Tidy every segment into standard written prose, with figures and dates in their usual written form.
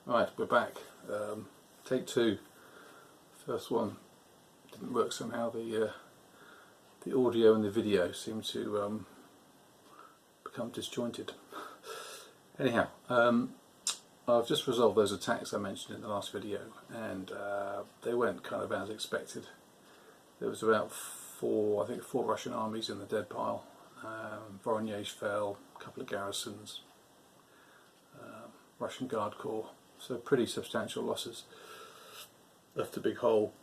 Right, we're back. Take two. First one didn't work somehow. The audio and the video seem to become disjointed. Anyhow, I've just resolved those attacks I mentioned in the last video, and they went kind of as expected. There was about four Russian armies in the dead pile. Voronezh fell, a couple of garrisons, Russian Guard Corps. So pretty substantial losses. Left a big hole,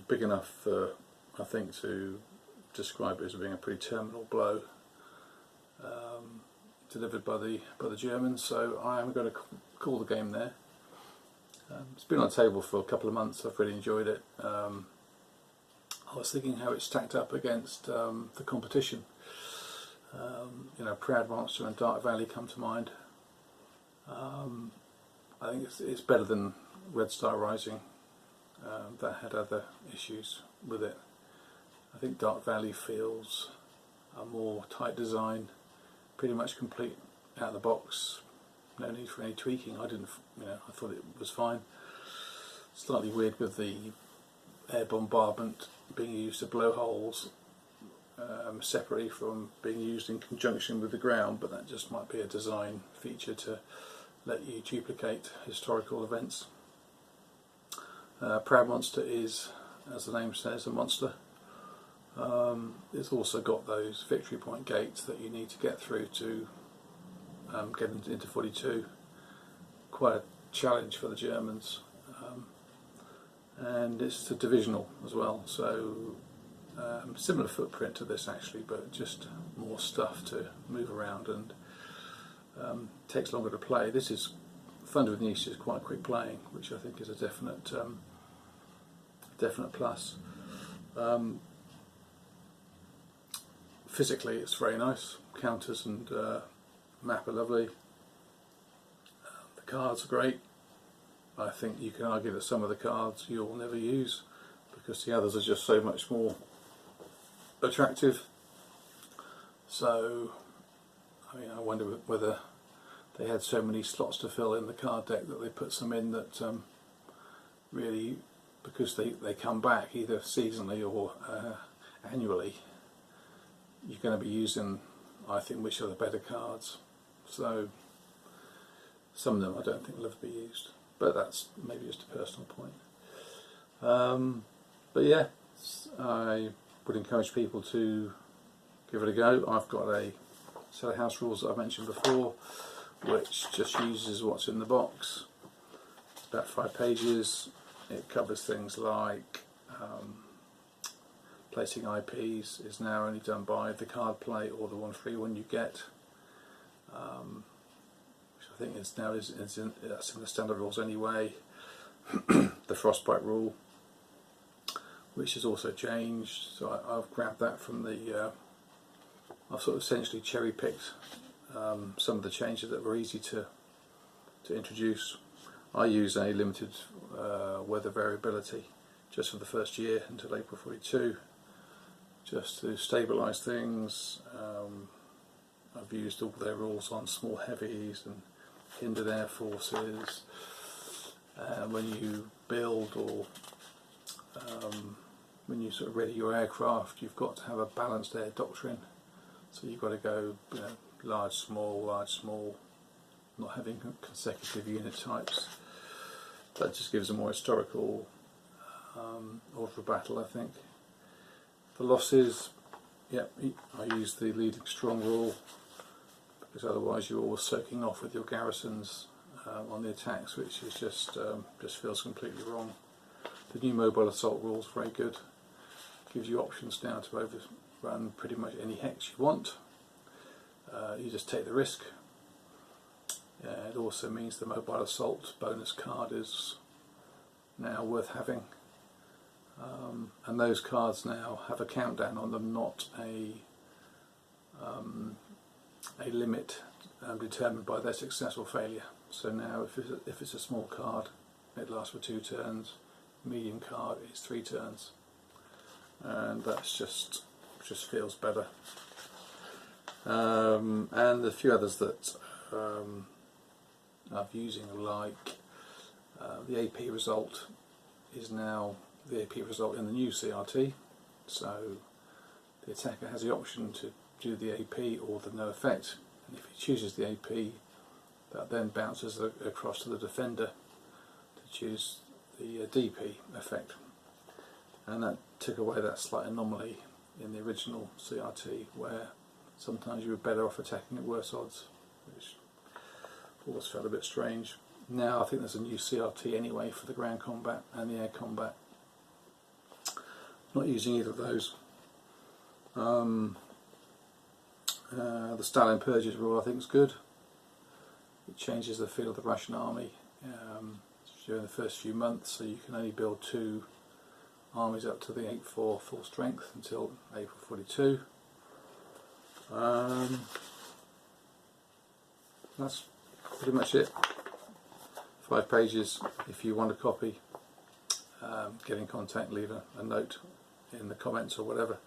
big enough for, I think, to describe it as being a pretty terminal blow delivered by the Germans. So I am going to call the game there. It's been on the table for a couple of months. I've really enjoyed it. I was thinking how it stacked up against the competition. Proud Monster and Dark Valley come to mind. I think it's better than Red Star Rising. That had other issues with it. I think Dark Valley feels a more tight design, pretty much complete out of the box. No need for any tweaking. I thought it was fine. Slightly weird with the air bombardment being used to blow holes separately from being used in conjunction with the ground, but that just might be a design feature to let you duplicate historical events. Proud Monster is, as the name says, a monster. It's also got those victory point gates that you need to get through to get into 42. Quite a challenge for the Germans. And it's a divisional as well, so similar footprint to this actually, but just more stuff to move around and takes longer to play. This is Thunder of the East is quite quick playing, which I think is a definite plus. Physically, it's very nice. Counters and map are lovely. The cards are great. I think you can argue that some of the cards you'll never use because the others are just so much more attractive. So, I wonder whether they had so many slots to fill in the card deck that they put some in that really, because they come back either seasonally or annually, you're going to be using, I think, which are the better cards. So some of them I don't think will ever be used, but that's maybe just a personal point. But yeah, I would encourage people to give it a go. I've got a set of house rules that I've mentioned before, which just uses what's in the box. It's about 5 pages. It covers things like placing IPs is now only done by the card play or the one free one you get, which I think that's in the standard rules anyway. The Frostbite rule, which has also changed, so I've grabbed that from the I've sort of essentially cherry picked some of the changes that were easy to introduce. I use a limited weather variability just for the first year until April 42, just to stabilise things. I've used all their rules on small heavies and hindered air forces. When you build or when you sort of ready your aircraft, you've got to have a balanced air doctrine. So you've got to go, large, small, not having consecutive unit types. That just gives a more historical order of battle, I think. The losses, I use the leading strong rule, because otherwise you're always soaking off with your garrisons on the attacks, which is just feels completely wrong. The new mobile assault rule is very good. Gives you options now to overrun pretty much any hex you want. You just take the risk. It also means the mobile assault bonus card is now worth having, and those cards now have a countdown on them, not a limit determined by their success or failure. So now if it's a small card, it lasts for 2 turns. Medium card is 3 turns, and that's just feels better. And a few others that I'm using, like The AP result is now the AP result in the new CRT, so the attacker has the option to do the AP or the no effect, and if he chooses the AP, that then bounces across to the defender to choose the DP effect, and that took away that slight anomaly in the original CRT where sometimes you were better off attacking at worse odds, which always felt a bit strange. Now I think there's a new CRT anyway for the ground combat and the air combat. Not using either of those. The Stalin Purges rule I think is good. It changes the feel of the Russian army during the first few months, so you can only build 2 armies up to the 8-4 full strength until April 42. That's pretty much it. 5 pages. If you want a copy, get in contact, leave a note in the comments or whatever,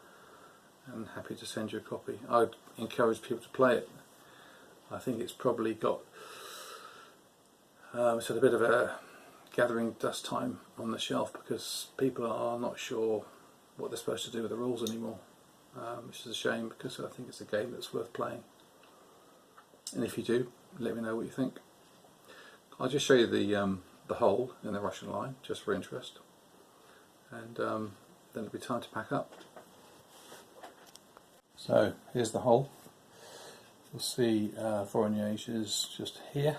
and happy to send you a copy. I'd encourage people to play it. I think it's probably got it's had a bit of a gathering dust time on the shelf because people are not sure what they're supposed to do with the rules anymore, which is a shame because I think it's a game that's worth playing. And if you do, let me know what you think. I'll just show you the hole in the Russian line, just for interest, and then it'll be time to pack up. So here's the hole. You'll see Voronezh is just here.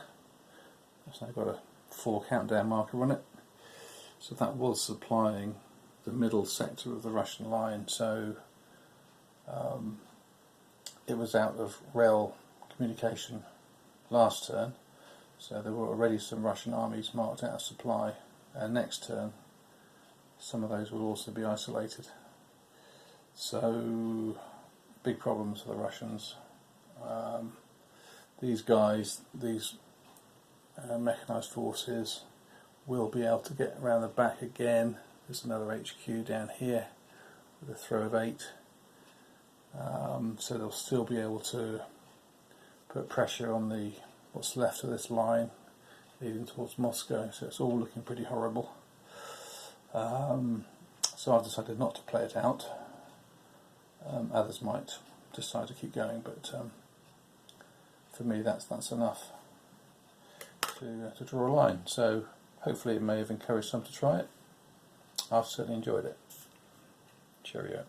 So I've got a 4 countdown marker on it. So that was supplying the middle sector of the Russian line. So it was out of rail communication last turn. So there were already some Russian armies marked out of supply, and next turn some of those will also be isolated. So big problems for the Russians. These guys, these mechanised forces, will be able to get around the back again. There's another HQ down here with a throw of 8. So they'll still be able to put pressure on the what's left of this line leading towards Moscow, so it's all looking pretty horrible. So I've decided not to play it out. Others might decide to keep going, but for me that's enough to draw a line. So hopefully it may have encouraged some to try it. I've certainly enjoyed it. Cheerio.